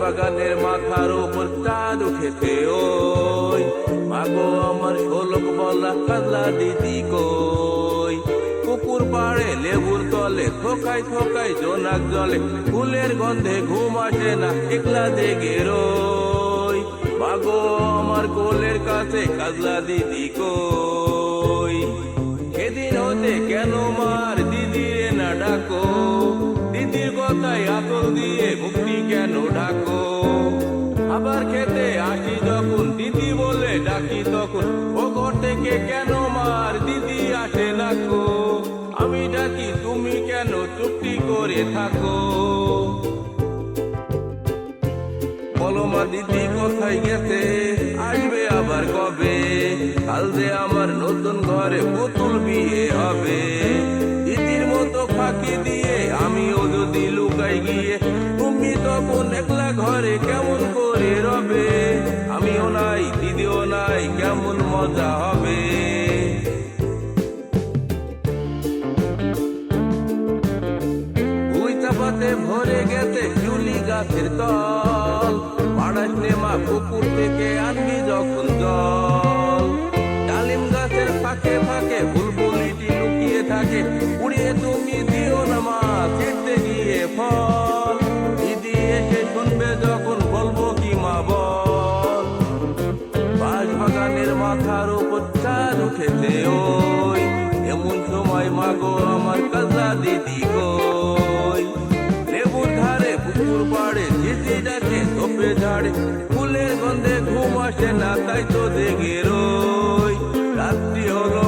বাগানের মাথার উপর চাঁদ উঠেছে ওই মাগো আমার শোলক বলা কাজলা দিদি কই। পুকুর পাড়ে লেবুর তলে থোকায় থোকায় জোনাক জলে ফুলের গন্ধে ঘুম আসে না একলা জেগে রই। মাগো আমার কোলের কাছে কাজলা দিদি কই। সেদিন হতে কেন মার দিদি রে না ডাকো, দিদির কথায় আতল দিয়ে মুক্তি কেন ডাকো। আবার খেতে আসি যখন দিদি বলে ডাকি তখন ও ঘর থেকে কেন মার দিদি আসে না গো। আমি ডাকি তুমি কেন চুপটি করে থাকো। বলো মা দিদি কোথায় গেছে, আসবে আবার কবে। কাল যে আমার নতুন ঘরে পুতুল বিয়ে হবে। দিদির মতো ফাঁকি দিয়ে আমিও যদি লুকাই গিয়ে তুমি তখন একলা ঘরে কেমন করে রবে। আমিও নাই দিদিও নাই কেমন মজা হবে। ওই চাপাতে ভরে গেছে চুলি গাছের তল, পাড়াস মা পুকুর থেকে আনবি যখন জল। ডালিম গাছের ফাঁকে ফাঁকে বুলবুলিটি লুকিয়ে থাকে, উড়িয়ে তুমি দিও না মা ছিঁড়তে গিয়ে ফল। দিদি এসে শুনবে যখন বলবো কি মা বল। বাঁশ বাগানের মাথার উপর চাঁদ উঠেছে ওই এমন সময় মাগো আমার কাজলা দিদি কই। লেবুর ধারে পুকুর পাড়ে ঝিঝি ডাকে তোপে ঝাড়ে ফুলের গন্ধে ঘুম আসে না তাই তো জেগে রই। রাত্রি হলো